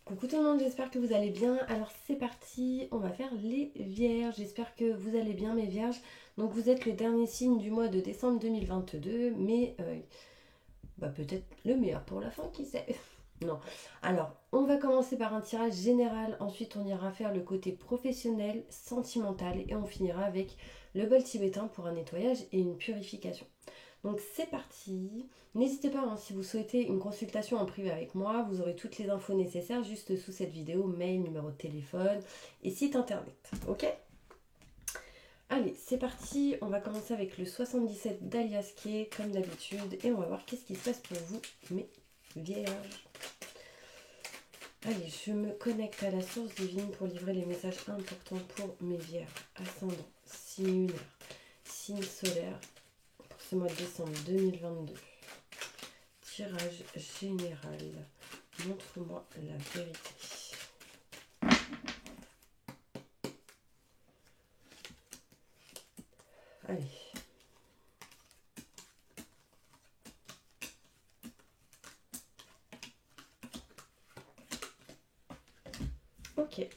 Coucou tout le monde, j'espère que vous allez bien. Alors c'est parti, on va faire les vierges. J'espère que vous allez bien mes vierges. Donc vous êtes le dernier signe du mois de décembre 2022, mais peut-être le meilleur pour la fin, qui sait. Non. Alors, on va commencer par un tirage général, ensuite on ira faire le côté professionnel, sentimental, et on finira avec le bol tibétain pour un nettoyage et une purification. Donc c'est parti. N'hésitez pas, si vous souhaitez une consultation en privé avec moi, vous aurez toutes les infos nécessaires juste sous cette vidéo, mail, numéro de téléphone et site internet. Ok? Allez, c'est parti. On va commencer avec le 77 d'Alias Kay, comme d'habitude, et on va voir qu'est-ce qui se passe pour vous, mes vierges. Allez, je me connecte à la source divine pour livrer les messages importants pour mes vierges. Ascendant, signe lunaire, signe solaire, ce mois de décembre 2022. Tirage général. Montre-moi la vérité. Allez. Ok.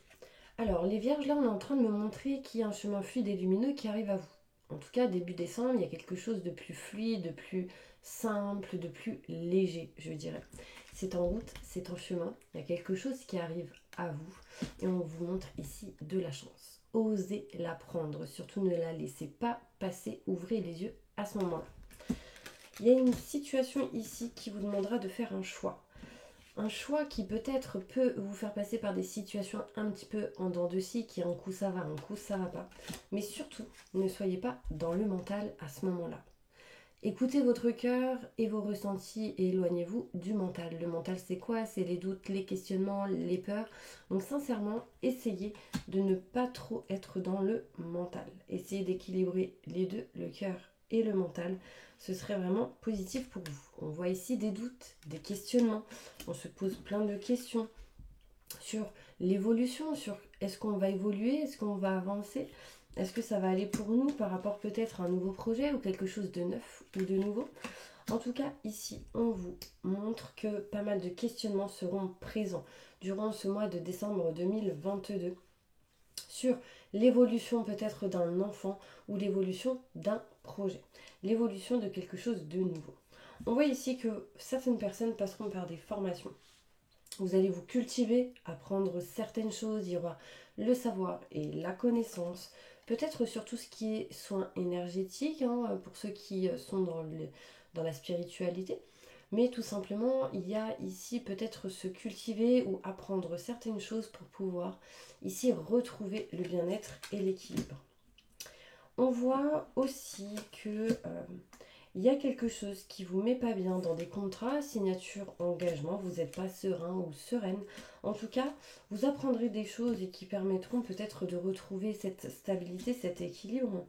Alors, les vierges, là, on est en train de me montrer qu'il y a un chemin fluide et lumineux qui arrive à vous. En tout cas, début décembre, il y a quelque chose de plus fluide, de plus simple, de plus léger, je dirais. C'est en route, c'est en chemin. Il y a quelque chose qui arrive à vous. Et on vous montre ici de la chance. Osez la prendre. Surtout ne la laissez pas passer. Ouvrez les yeux à ce moment-là. Il y a une situation ici qui vous demandera de faire un choix. Un choix qui peut-être peut vous faire passer par des situations un petit peu en dents de scie, qui un coup ça va, un coup ça va pas. Mais surtout, ne soyez pas dans le mental à ce moment-là. Écoutez votre cœur et vos ressentis et éloignez-vous du mental. Le mental, c'est quoi? C'est les doutes, les questionnements, les peurs. Donc sincèrement, essayez de ne pas trop être dans le mental. Essayez d'équilibrer les deux, le cœur et le mental. Ce serait vraiment positif pour vous. On voit ici des doutes, des questionnements. On se pose plein de questions sur l'évolution, sur est-ce qu'on va évoluer, est-ce qu'on va avancer, est-ce que ça va aller pour nous par rapport peut-être à un nouveau projet ou quelque chose de neuf ou de nouveau. En tout cas, ici, on vous montre que pas mal de questionnements seront présents durant ce mois de décembre 2022 sur l'évolution peut-être d'un enfant ou l'évolution d'un projet, l'évolution de quelque chose de nouveau. On voit ici que certaines personnes passeront par des formations. Vous allez vous cultiver, apprendre certaines choses, il y aura le savoir et la connaissance, peut-être sur tout ce qui est soins énergétiques, pour ceux qui sont dans la spiritualité, mais tout simplement, il y a ici peut-être se cultiver ou apprendre certaines choses pour pouvoir ici retrouver le bien-être et l'équilibre. On voit aussi que il y a quelque chose qui vous met pas bien dans des contrats, signatures, engagements, vous n'êtes pas serein ou sereine. En tout cas, vous apprendrez des choses et qui permettront peut-être de retrouver cette stabilité, cet équilibre.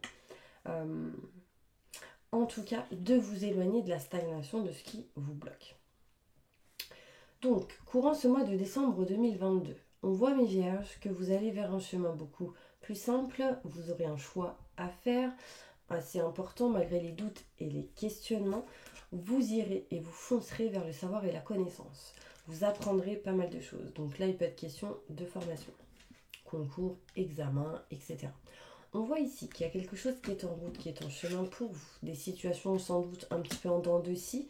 En tout cas, de vous éloigner de la stagnation, de ce qui vous bloque. Donc, courant ce mois de décembre 2022, on voit mes vierges que vous allez vers un chemin beaucoup plus simple, vous aurez un choix à faire, assez important malgré les doutes et les questionnements, vous irez et vous foncerez vers le savoir et la connaissance. Vous apprendrez pas mal de choses. Donc là, il peut être question de formation, concours, examen, etc. On voit ici qu'il y a quelque chose qui est en route, qui est en chemin pour vous. Des situations sans doute un petit peu en dents de scie,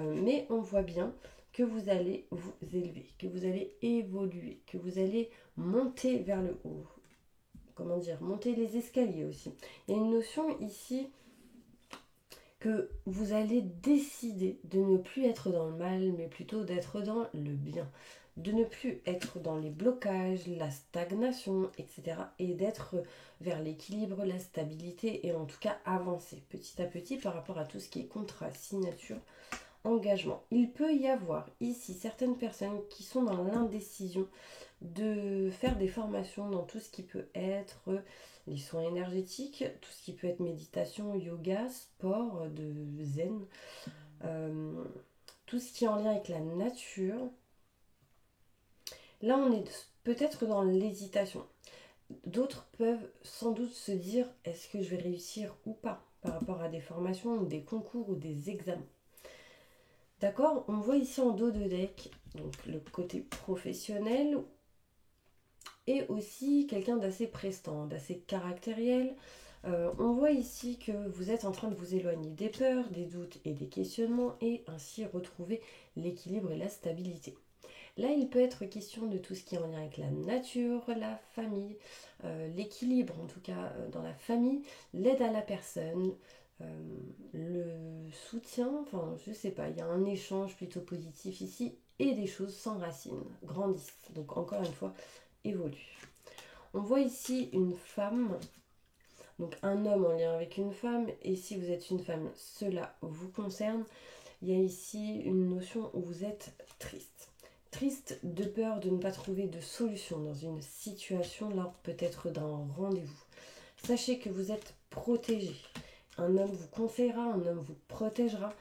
mais on voit bien que vous allez vous élever, que vous allez évoluer, que vous allez monter vers le haut. Comment dire, monter les escaliers aussi. Il y a une notion ici que vous allez décider de ne plus être dans le mal, mais plutôt d'être dans le bien. De ne plus être dans les blocages, la stagnation, etc. Et d'être vers l'équilibre, la stabilité et en tout cas avancer petit à petit par rapport à tout ce qui est contrat, signature, engagement. Il peut y avoir ici certaines personnes qui sont dans l'indécision de faire des formations dans tout ce qui peut être les soins énergétiques, tout ce qui peut être méditation, yoga, sport, de zen, tout ce qui est en lien avec la nature. Là, on est peut-être dans l'hésitation. D'autres peuvent sans doute se dire, est-ce que je vais réussir ou pas par rapport à des formations ou des concours ou des examens. D'accord, on voit ici en dos de deck donc le côté professionnel et aussi quelqu'un d'assez prestant, d'assez caractériel. On voit ici que vous êtes en train de vous éloigner des peurs, des doutes et des questionnements et ainsi retrouver l'équilibre et la stabilité. Là, il peut être question de tout ce qui est en lien avec la nature, la famille, l'équilibre en tout cas dans la famille, l'aide à la personne, le soutien, enfin je sais pas, il y a un échange plutôt positif ici et des choses sans racines, grandissent, donc encore une fois, évoluent. On voit ici une femme, donc un homme en lien avec une femme, et si vous êtes une femme, cela vous concerne. Il y a ici une notion où vous êtes triste. Triste de peur de ne pas trouver de solution dans une situation lors peut-être d'un rendez-vous. Sachez que vous êtes protégé. Un homme vous conseillera, un homme vous protégera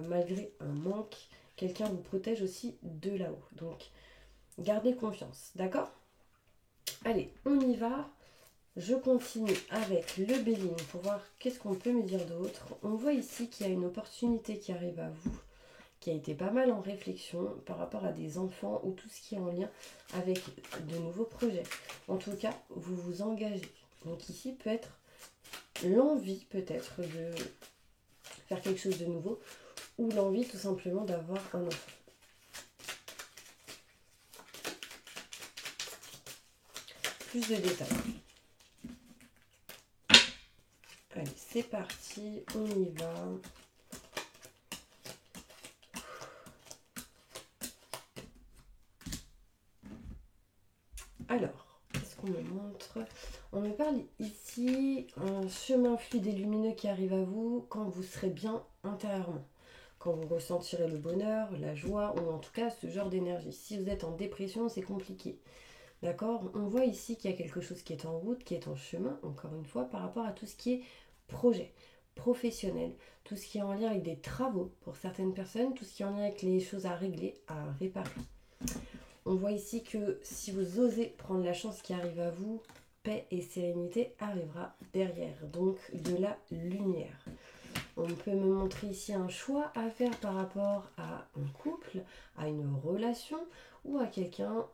malgré un manque. Quelqu'un vous protège aussi de là-haut. Donc, gardez confiance, d'accord? Allez, on y va. Je continue avec le Béline pour voir qu'est-ce qu'on peut me dire d'autre. On voit ici qu'il y a une opportunité qui arrive à vous, qui a été pas mal en réflexion par rapport à des enfants ou tout ce qui est en lien avec de nouveaux projets. En tout cas, vous vous engagez. Donc ici peut être l'envie peut-être de faire quelque chose de nouveau ou l'envie tout simplement d'avoir un enfant. Plus de détails. Allez, c'est parti, on y va. Alors, qu'est-ce qu'on me montre? On me parle ici un chemin fluide et lumineux qui arrive à vous quand vous serez bien intérieurement. Quand vous ressentirez le bonheur, la joie, ou en tout cas ce genre d'énergie. Si vous êtes en dépression, c'est compliqué. D'accord? On voit ici qu'il y a quelque chose qui est en route, qui est en chemin, encore une fois, par rapport à tout ce qui est projet, professionnel, tout ce qui est en lien avec des travaux pour certaines personnes, tout ce qui est en lien avec les choses à régler, à réparer. On voit ici que si vous osez prendre la chance qui arrive à vous, paix et sérénité arrivera derrière, donc de la lumière. On peut me montrer ici un choix à faire par rapport à un couple, à une relation ou à quelqu'un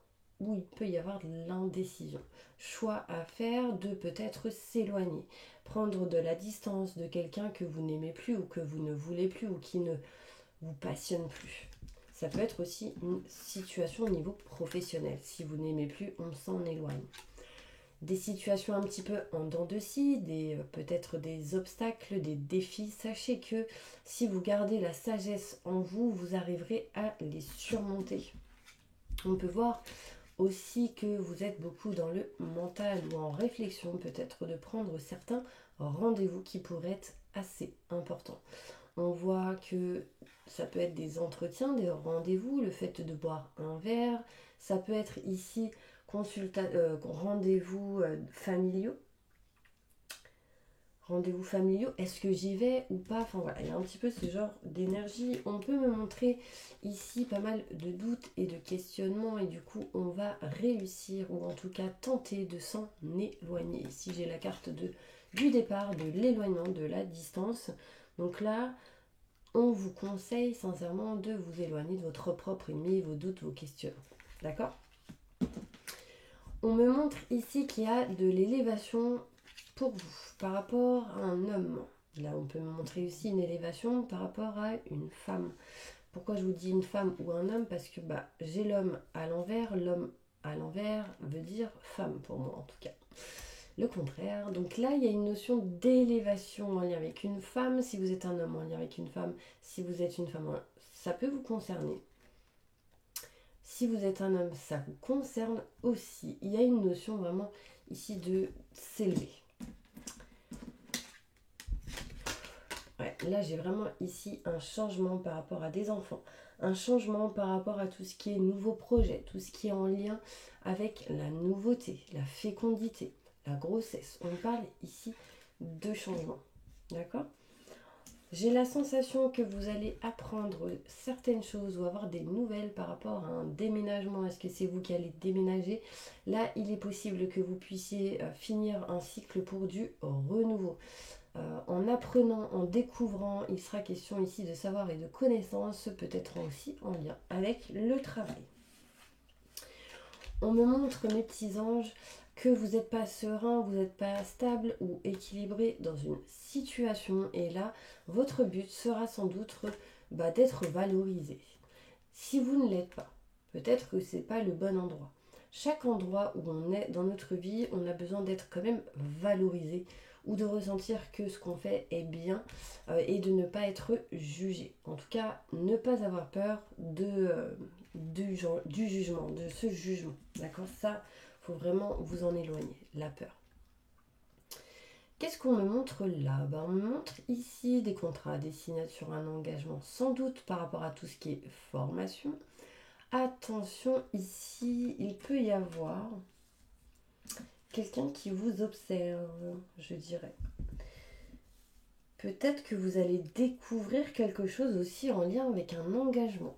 où il peut y avoir de l'indécision. Choix à faire de peut-être s'éloigner, prendre de la distance de quelqu'un que vous n'aimez plus ou que vous ne voulez plus ou qui ne vous passionne plus. Ça peut être aussi une situation au niveau professionnel. Si vous n'aimez plus, on s'en éloigne. Des situations un petit peu en dents de scie, peut-être des obstacles, des défis. Sachez que si vous gardez la sagesse en vous, vous arriverez à les surmonter. On peut voir aussi que vous êtes beaucoup dans le mental ou en réflexion, peut-être de prendre certains rendez-vous qui pourraient être assez importants. On voit que ça peut être des entretiens, des rendez-vous, le fait de boire un verre. Ça peut être ici rendez-vous familiaux. Rendez-vous familiaux, est-ce que j'y vais ou pas? Enfin voilà, il y a un petit peu ce genre d'énergie. On peut me montrer ici pas mal de doutes et de questionnements et du coup on va réussir ou en tout cas tenter de s'en éloigner. Ici j'ai la carte du départ, de l'éloignement, de la distance. Donc là, on vous conseille sincèrement de vous éloigner de votre propre ennemi, vos doutes, vos questionnements. D'accord? On me montre ici qu'il y a de l'élévation pour vous par rapport à un homme. Là, on peut me montrer aussi une élévation par rapport à une femme. Pourquoi je vous dis une femme ou un homme? Parce que j'ai l'homme à l'envers. L'homme à l'envers veut dire femme pour moi en tout cas. Le contraire. Donc là, il y a une notion d'élévation en lien avec une femme. Si vous êtes un homme en lien avec une femme, si vous êtes une femme, ça peut vous concerner. Si vous êtes un homme, ça vous concerne aussi. Il y a une notion vraiment ici de s'élever. Ouais, là, j'ai vraiment ici un changement par rapport à des enfants. Un changement par rapport à tout ce qui est nouveau projet, tout ce qui est en lien avec la nouveauté, la fécondité, la grossesse. On parle ici de changement. D'accord? J'ai la sensation que vous allez apprendre certaines choses ou avoir des nouvelles par rapport à un déménagement. Est-ce que c'est vous qui allez déménager? Là, il est possible que vous puissiez finir un cycle pour du renouveau. En apprenant, en découvrant, il sera question ici de savoir et de connaissance, peut-être aussi en lien avec le travail. On me montre, mes petits anges, que vous n'êtes pas serein, vous n'êtes pas stable ou équilibré dans une situation. Et là, votre but sera sans doute d'être valorisé. Si vous ne l'êtes pas, peut-être que ce n'est pas le bon endroit. Chaque endroit où on est dans notre vie, on a besoin d'être quand même valorisé ou de ressentir que ce qu'on fait est bien et de ne pas être jugé. En tout cas, ne pas avoir peur du jugement, de ce jugement. D'accord? Ça, il faut vraiment vous en éloigner, la peur. Qu'est-ce qu'on me montre là? On me montre ici des contrats, des signatures, un engagement, sans doute par rapport à tout ce qui est formation. Attention, ici, il peut y avoir quelqu'un qui vous observe, je dirais. Peut-être que vous allez découvrir quelque chose aussi en lien avec un engagement.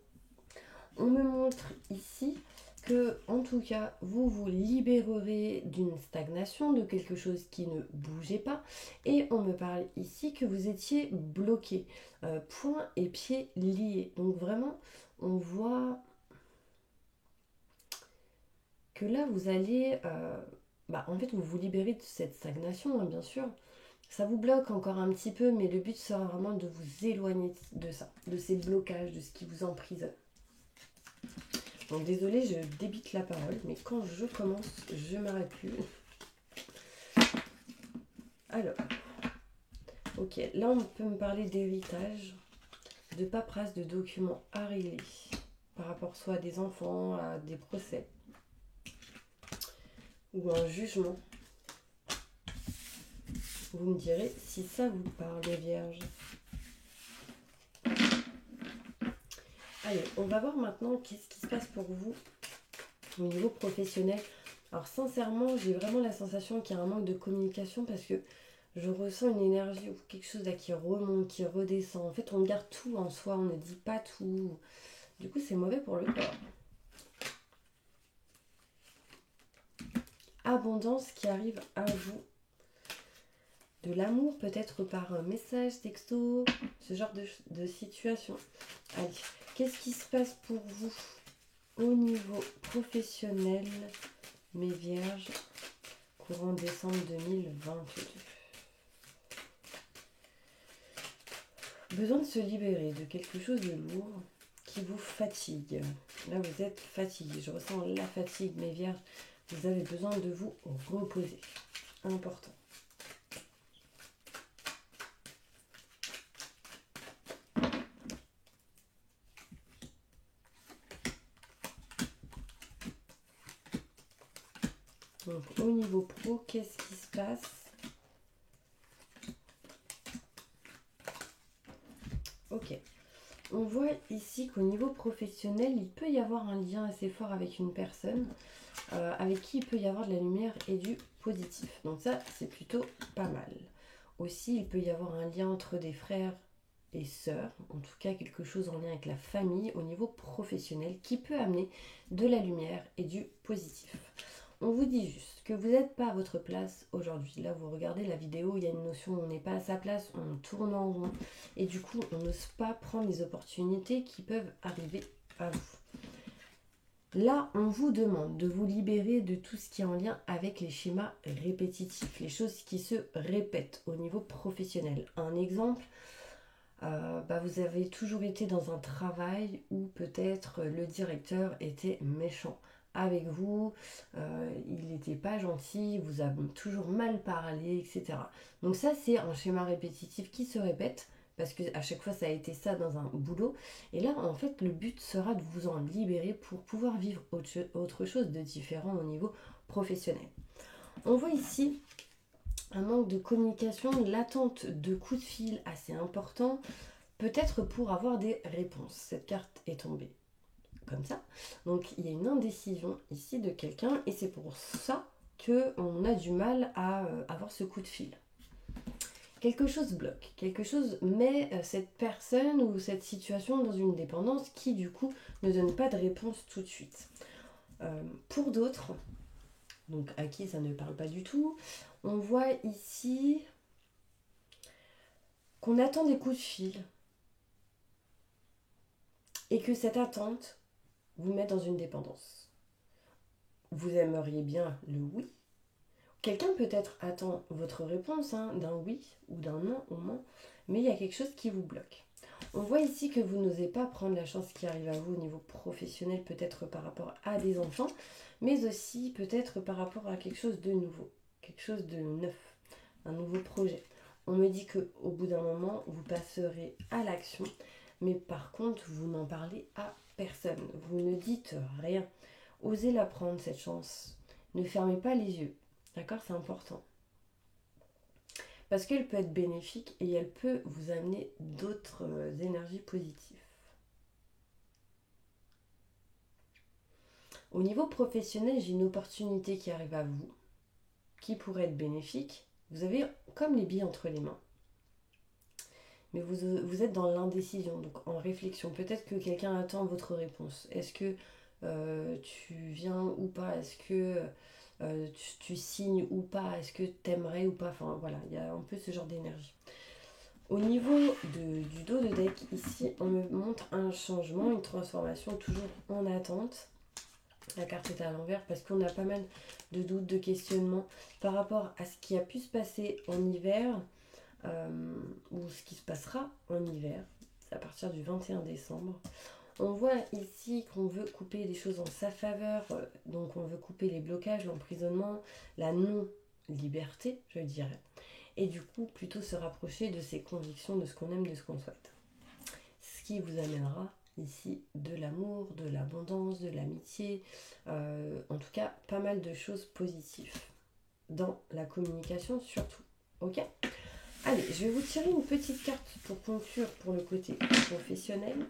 On me montre ici que, en tout cas, vous vous libérerez d'une stagnation, de quelque chose qui ne bougeait pas. Et on me parle ici que vous étiez bloqué, poings et pieds liés. Donc vraiment, on voit que là, vous allez... en fait, vous vous libérez de cette stagnation, hein, bien sûr. Ça vous bloque encore un petit peu, mais le but sera vraiment de vous éloigner de ça, de ces blocages, de ce qui vous emprisonne. Donc désolée, je débite la parole, mais quand je commence, je ne m'arrête plus. Alors, ok, là on peut me parler d'héritage, de paperasse, de documents à régler, par rapport soit à des enfants, à des procès, ou un jugement. Vous me direz si ça vous parle, les vierges. Allez, on va voir maintenant qu'est-ce qui se passe pour vous au niveau professionnel. Alors sincèrement, j'ai vraiment la sensation qu'il y a un manque de communication parce que je ressens une énergie ou quelque chose là qui remonte, qui redescend. En fait, on garde tout en soi, on ne dit pas tout. Du coup, c'est mauvais pour le corps. Abondance qui arrive à vous. De l'amour, peut-être par un message, texto, ce genre de situation. Allez, qu'est-ce qui se passe pour vous au niveau professionnel, mes vierges, courant décembre 2022? Besoin de se libérer de quelque chose de lourd qui vous fatigue. Là, vous êtes fatigué. Je ressens la fatigue, mes vierges. Vous avez besoin de vous reposer. Important. Donc, au niveau pro, qu'est-ce qui se passe? Ok. On voit ici qu'au niveau professionnel, il peut y avoir un lien assez fort avec une personne avec qui il peut y avoir de la lumière et du positif. Donc ça, c'est plutôt pas mal. Aussi, il peut y avoir un lien entre des frères et sœurs, en tout cas quelque chose en lien avec la famille au niveau professionnel qui peut amener de la lumière et du positif. On vous dit juste que vous n'êtes pas à votre place aujourd'hui. Là, vous regardez la vidéo, il y a une notion où on n'est pas à sa place, on tourne en rond. Et du coup, on n'ose pas prendre les opportunités qui peuvent arriver à vous. Là, on vous demande de vous libérer de tout ce qui est en lien avec les schémas répétitifs, les choses qui se répètent au niveau professionnel. Un exemple, vous avez toujours été dans un travail où peut-être le directeur était méchant avec vous, il n'était pas gentil, vous avez toujours mal parlé, etc. Donc ça, c'est un schéma répétitif qui se répète, parce qu'à chaque fois, ça a été ça dans un boulot. Et là, en fait, le but sera de vous en libérer pour pouvoir vivre autre chose de différent au niveau professionnel. On voit ici un manque de communication, l'attente de coups de fil assez important, peut-être pour avoir des réponses. Cette carte est tombée comme ça. Donc il y a une indécision ici de quelqu'un et c'est pour ça qu'on a du mal à avoir ce coup de fil. Quelque chose bloque, quelque chose met cette personne ou cette situation dans une dépendance qui du coup ne donne pas de réponse tout de suite. Pour d'autres, donc à qui ça ne parle pas du tout, on voit ici qu'on attend des coups de fil et que cette attente vous met dans une dépendance. Vous aimeriez bien le oui. Quelqu'un peut-être attend votre réponse d'un oui ou d'un non au moins, mais il y a quelque chose qui vous bloque. On voit ici que vous n'osez pas prendre la chance qui arrive à vous au niveau professionnel, peut-être par rapport à des enfants, mais aussi peut-être par rapport à quelque chose de nouveau, quelque chose de neuf, un nouveau projet. On me dit qu'au bout d'un moment, vous passerez à l'action, mais par contre, vous n'en parlez à personne. Vous ne dites rien. Osez la prendre, cette chance. Ne fermez pas les yeux. D'accord, c'est important. Parce qu'elle peut être bénéfique et elle peut vous amener d'autres énergies positives. Au niveau professionnel, j'ai une opportunité qui arrive à vous, qui pourrait être bénéfique. Vous avez comme les billes entre les mains. Mais vous êtes dans l'indécision, donc en réflexion. Peut-être que quelqu'un attend votre réponse. Est-ce que tu viens ou pas? Est-ce que tu signes ou pas? Est-ce que tu aimerais ou pas? Enfin voilà, il y a un peu ce genre d'énergie. Au niveau du dos de deck, ici, on me montre un changement, une transformation toujours en attente. La carte est à l'envers parce qu'on a pas mal de doutes, de questionnements par rapport à ce qui a pu se passer en hiver ou ce qui se passera en hiver à partir du 21 décembre. On voit ici qu'on veut couper des choses en sa faveur, donc on veut couper les blocages, l'emprisonnement, la non-liberté, je dirais. Et du coup, plutôt se rapprocher de ses convictions, de ce qu'on aime, de ce qu'on souhaite. Ce qui vous amènera ici de l'amour, de l'abondance, de l'amitié, en tout cas, pas mal de choses positives dans la communication surtout. Ok ? Allez, je vais vous tirer une petite carte pour conclure pour le côté professionnel.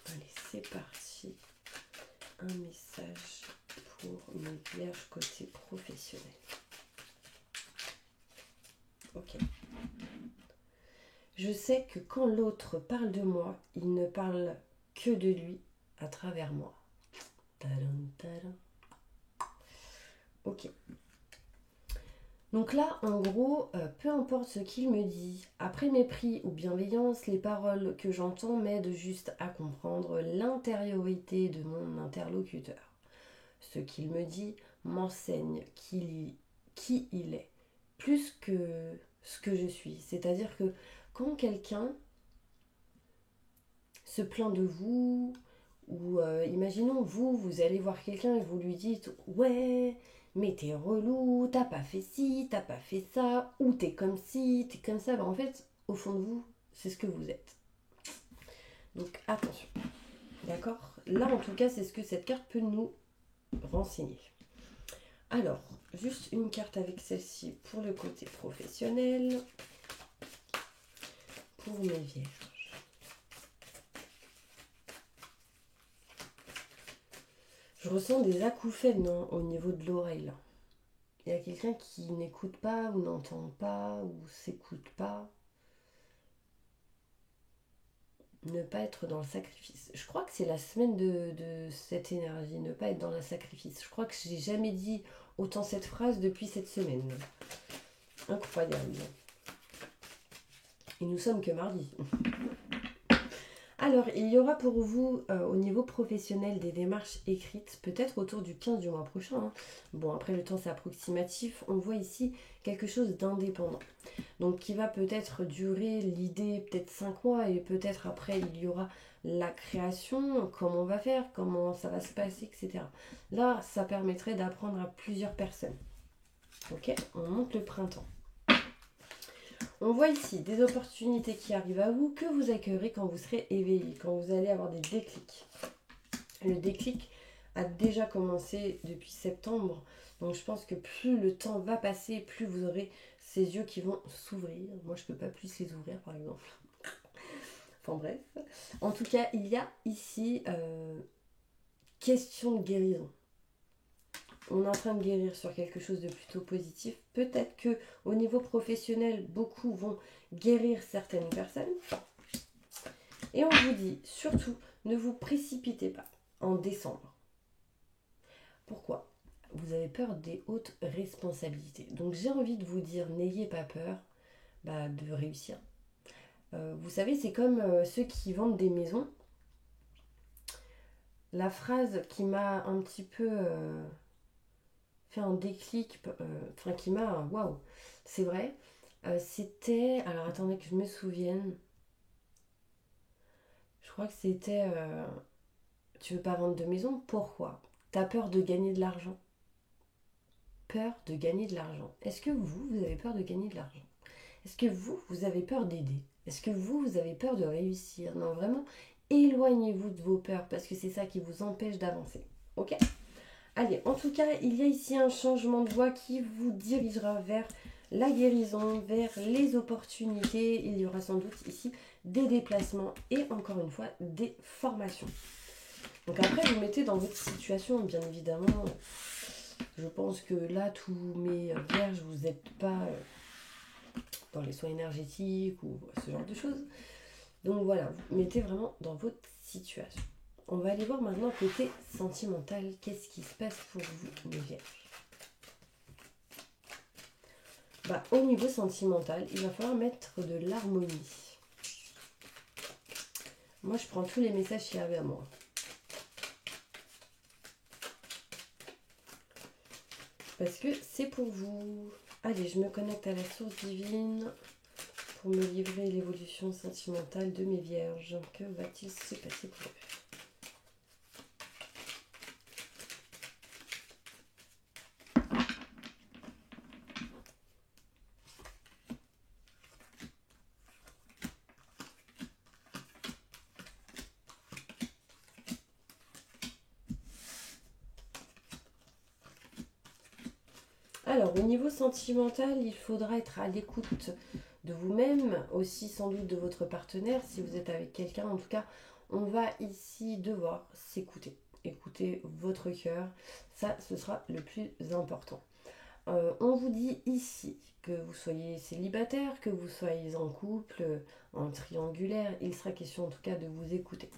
Allez, c'est parti. Un message pour mes vierges côté professionnel. Ok. Je sais que quand l'autre parle de moi, il ne parle que de lui à travers moi. Tadam, tadam. Ok. Donc là, en gros, peu importe ce qu'il me dit, après mépris ou bienveillance, les paroles que j'entends m'aident juste à comprendre l'intériorité de mon interlocuteur. Ce qu'il me dit m'enseigne qui il est, plus que ce que je suis. C'est-à-dire que quand quelqu'un se plaint de vous, ou imaginons vous allez voir quelqu'un et vous lui dites « Ouais, mais t'es relou, t'as pas fait ci, t'as pas fait ça, ou t'es comme ci, t'es comme ça. » En fait, au fond de vous, c'est ce que vous êtes. Donc attention, d'accord? Là, en tout cas, c'est ce que cette carte peut nous renseigner. Alors, juste une carte avec celle-ci pour le côté professionnel, pour mes vierges. Je ressens des acouphènes au niveau de l'oreille. Là. Il y a quelqu'un qui n'écoute pas ou n'entend pas ou s'écoute pas. Ne pas être dans le sacrifice. Je crois que c'est la semaine de cette énergie, ne pas être dans le sacrifice. Je crois que j'ai jamais dit autant cette phrase depuis cette semaine. Incroyable. Et nous sommes que mardi. Alors, il y aura pour vous, au niveau professionnel, des démarches écrites, peut-être autour du 15 du mois prochain. Hein. Bon, après, le temps, c'est approximatif. On voit ici quelque chose d'indépendant. Donc, qui va peut-être durer l'idée, peut-être 5 mois, et peut-être après, il y aura la création, comment on va faire, comment ça va se passer, etc. Là, ça permettrait d'apprendre à plusieurs personnes. Ok, on monte le printemps. On voit ici des opportunités qui arrivent à vous, que vous accueillerez quand vous serez éveillé, quand vous allez avoir des déclics. Le déclic a déjà commencé depuis septembre, donc je pense que plus le temps va passer, plus vous aurez ces yeux qui vont s'ouvrir. Moi, je ne peux pas plus les ouvrir, par exemple. Enfin bref. En tout cas, il y a ici question de guérison. On est en train de guérir sur quelque chose de plutôt positif. Peut-être que au niveau professionnel, beaucoup vont guérir certaines personnes. Et on vous dit, surtout, ne vous précipitez pas en décembre. Pourquoi ? vous avez peur des hautes responsabilités. Donc j'ai envie de vous dire, n'ayez pas peur de réussir. Vous savez, c'est comme ceux qui vendent des maisons. La phrase qui m'a un petit peu fait un déclic, qui m'a... Waouh, c'est vrai. C'était... Alors attendez que je me souvienne. Je crois que c'était... tu veux pas vendre de maison? Pourquoi? T'as peur de gagner de l'argent. Peur de gagner de l'argent. Est-ce que vous avez peur de gagner de l'argent? Est-ce que vous avez peur d'aider? Est-ce que vous avez peur de réussir? Non, vraiment, éloignez-vous de vos peurs parce que c'est ça qui vous empêche d'avancer. Ok? Allez, en tout cas, il y a ici un changement de voie qui vous dirigera vers la guérison, vers les opportunités. Il y aura sans doute ici des déplacements et encore une fois des formations. Donc après, vous mettez dans votre situation, bien évidemment. Je pense que là, tous mes vierges, vous n'êtes pas dans les soins énergétiques ou ce genre de choses. Donc voilà, vous mettez vraiment dans votre situation. On va aller voir maintenant côté sentimental. Qu'est-ce qui se passe pour vous, les vierges? Au niveau sentimental, il va falloir mettre de l'harmonie. Moi, je prends tous les messages qui arrivent à moi. Parce que c'est pour vous. Allez, je me connecte à la source divine pour me livrer l'évolution sentimentale de mes vierges. Que va-t-il se passer pour eux? Alors, au niveau sentimental, il faudra être à l'écoute de vous-même, aussi sans doute de votre partenaire, si vous êtes avec quelqu'un. En tout cas, on va ici devoir s'écouter. Écouter votre cœur, ça, ce sera le plus important. On vous dit ici que vous soyez célibataire, que vous soyez en couple, en triangulaire, il sera question en tout cas de vous écouter,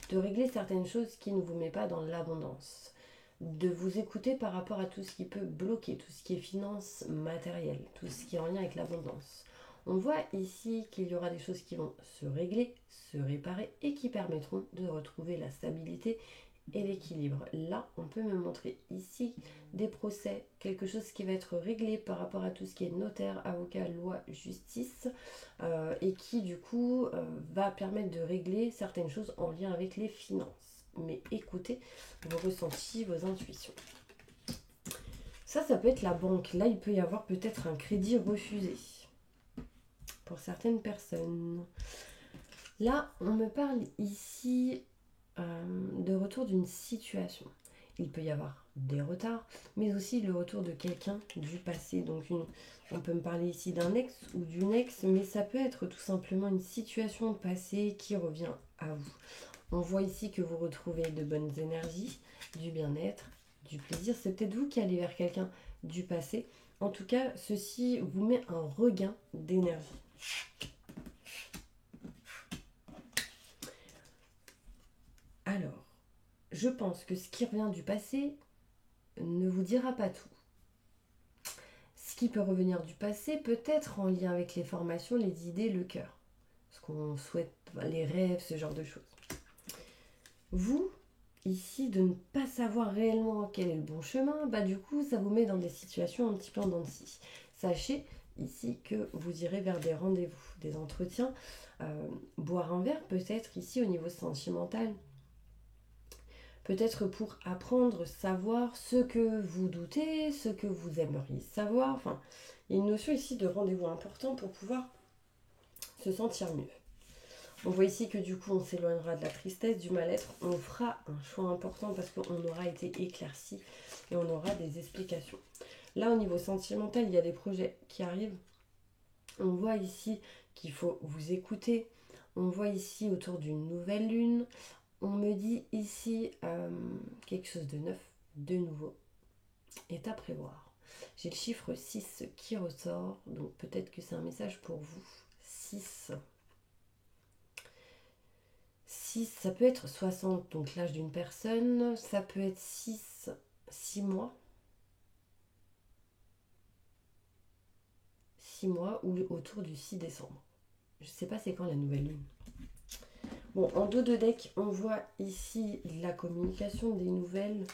de régler certaines choses qui ne vous mettent pas dans l'abondance, de vous écouter par rapport à tout ce qui peut bloquer, tout ce qui est finance matérielle, tout ce qui est en lien avec l'abondance. On voit ici qu'il y aura des choses qui vont se régler, se réparer et qui permettront de retrouver la stabilité et l'équilibre. Là, on peut me montrer ici des procès, quelque chose qui va être réglé par rapport à tout ce qui est notaire, avocat, loi, justice, et qui du coup va permettre de régler certaines choses en lien avec les finances. Mais écoutez vos ressentis, vos intuitions. Ça peut être la banque. Là, il peut y avoir peut-être un crédit refusé pour certaines personnes. Là, on me parle ici de retour d'une situation. Il peut y avoir des retards, mais aussi le retour de quelqu'un du passé. Donc on peut me parler ici d'un ex ou d'une ex, mais ça peut être tout simplement une situation passée qui revient à vous. On voit ici que vous retrouvez de bonnes énergies, du bien-être, du plaisir. C'est peut-être vous qui allez vers quelqu'un du passé. En tout cas, ceci vous met un regain d'énergie. Alors, je pense que ce qui revient du passé ne vous dira pas tout. Ce qui peut revenir du passé peut être en lien avec les formations, les idées, le cœur. Ce qu'on souhaite, les rêves, ce genre de choses. Vous, ici, de ne pas savoir réellement quel est le bon chemin, du coup, ça vous met dans des situations un petit peu en dents de scie. Sachez ici que vous irez vers des rendez-vous, des entretiens, boire un verre peut-être ici au niveau sentimental. Peut-être pour apprendre, savoir ce que vous doutez, ce que vous aimeriez savoir. Enfin, il y a une notion ici de rendez-vous important pour pouvoir se sentir mieux. On voit ici que du coup, on s'éloignera de la tristesse, du mal-être. On fera un choix important parce qu'on aura été éclairci et on aura des explications. Là, au niveau sentimental, il y a des projets qui arrivent. On voit ici qu'il faut vous écouter. On voit ici autour d'une nouvelle lune. On me dit ici quelque chose de neuf, de nouveau, est à prévoir. J'ai le chiffre 6 qui ressort, donc peut-être que c'est un message pour vous. 6. 6, ça peut être 60, donc l'âge d'une personne. Ça peut être 6 mois. 6 mois ou autour du 6 décembre. Je sais pas c'est quand la nouvelle lune. Bon, en dos de deck, on voit ici la communication des nouvelles.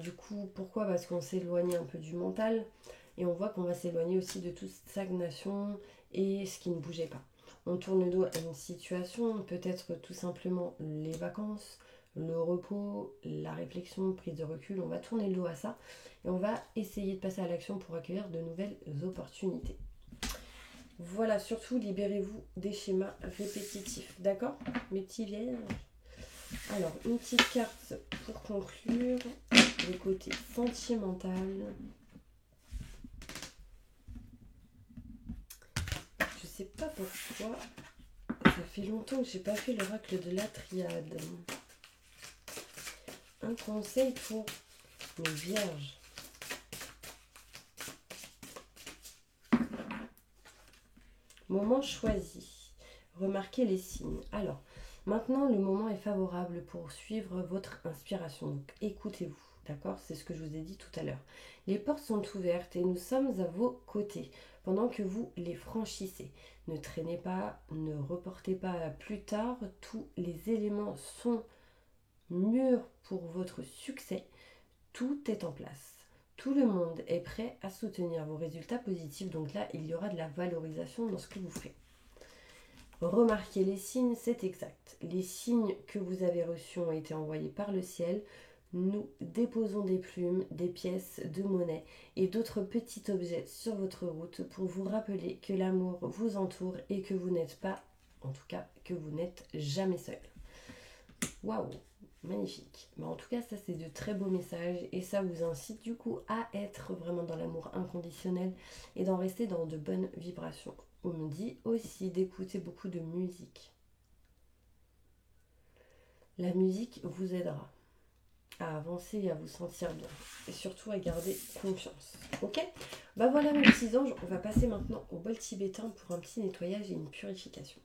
Du coup, pourquoi? Parce qu'on s'éloigne un peu du mental. Et on voit qu'on va s'éloigner aussi de toute stagnation et ce qui ne bougeait pas. On tourne le dos à une situation, peut-être tout simplement les vacances, le repos, la réflexion, prise de recul. On va tourner le dos à ça et on va essayer de passer à l'action pour accueillir de nouvelles opportunités. Voilà, surtout libérez-vous des schémas répétitifs, d'accord, mes petits vierges? Alors, une petite carte pour conclure, le côté sentimental. Je sais pas pourquoi, ça fait longtemps que j'ai pas fait l'oracle de la triade. Un conseil pour mes vierges. Moment choisi. Remarquez les signes. Alors, maintenant, le moment est favorable pour suivre votre inspiration. Donc, écoutez-vous. D'accord? C'est ce que je vous ai dit tout à l'heure. Les portes sont ouvertes et nous sommes à vos côtés pendant que vous les franchissez. Ne traînez pas, ne reportez pas à plus tard. Tous les éléments sont mûrs pour votre succès. Tout est en place. Tout le monde est prêt à soutenir vos résultats positifs. Donc là, il y aura de la valorisation dans ce que vous faites. Remarquez les signes, c'est exact. Les signes que vous avez reçus ont été envoyés par le ciel. Nous déposons des plumes, des pièces de monnaie et d'autres petits objets sur votre route pour vous rappeler que l'amour vous entoure et que vous n'êtes pas, en tout cas, que vous n'êtes jamais seul. Waouh, magnifique. Mais en tout cas, ça c'est de très beaux messages et ça vous incite du coup à être vraiment dans l'amour inconditionnel et d'en rester dans de bonnes vibrations. On me dit aussi d'écouter beaucoup de musique. La musique vous aidera à avancer et à vous sentir bien. Et surtout à garder confiance. Ok? Bah voilà mes petits anges, on va passer maintenant au bol tibétain pour un petit nettoyage et une purification.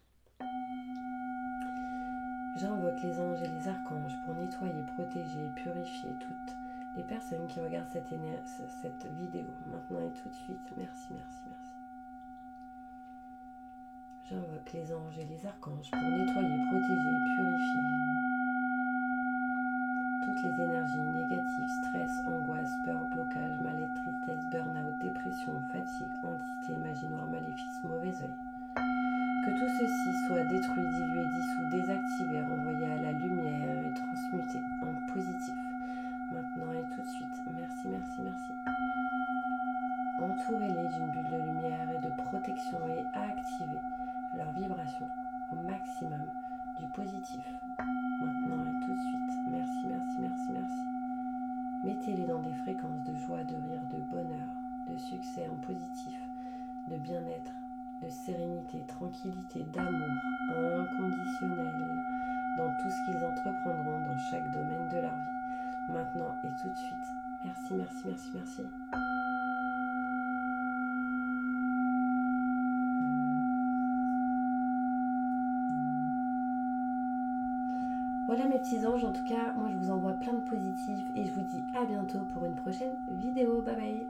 J'invoque les anges et les archanges pour nettoyer, protéger et purifier toutes les personnes qui regardent cette vidéo maintenant et tout de suite. Merci, merci, merci. J'invoque les anges et les archanges pour nettoyer, protéger et purifier toutes les énergies négatives, stress, angoisse, peur, blocage, mal-être, tristesse, burn-out, dépression, fatigue, entité, magie noire, maléfice, mauvais œil. Que tout ceci soit détruit, dilué, dissous, désactivé, renvoyé à la lumière et transmuté en positif. Maintenant et tout de suite. Merci, merci, merci. Entourez-les d'une bulle de lumière et de protection et activez leur vibration au maximum du positif. Maintenant et tout de suite. Merci, merci, merci, merci. Mettez-les dans des fréquences de joie, de rire, de bonheur, de succès en positif, de bien-être, de sérénité, tranquillité, d'amour inconditionnel dans tout ce qu'ils entreprendront dans chaque domaine de leur vie. Maintenant et tout de suite. Merci, merci, merci, merci. Voilà mes petits anges, en tout cas, moi je vous envoie plein de positifs et je vous dis à bientôt pour une prochaine vidéo. Bye bye.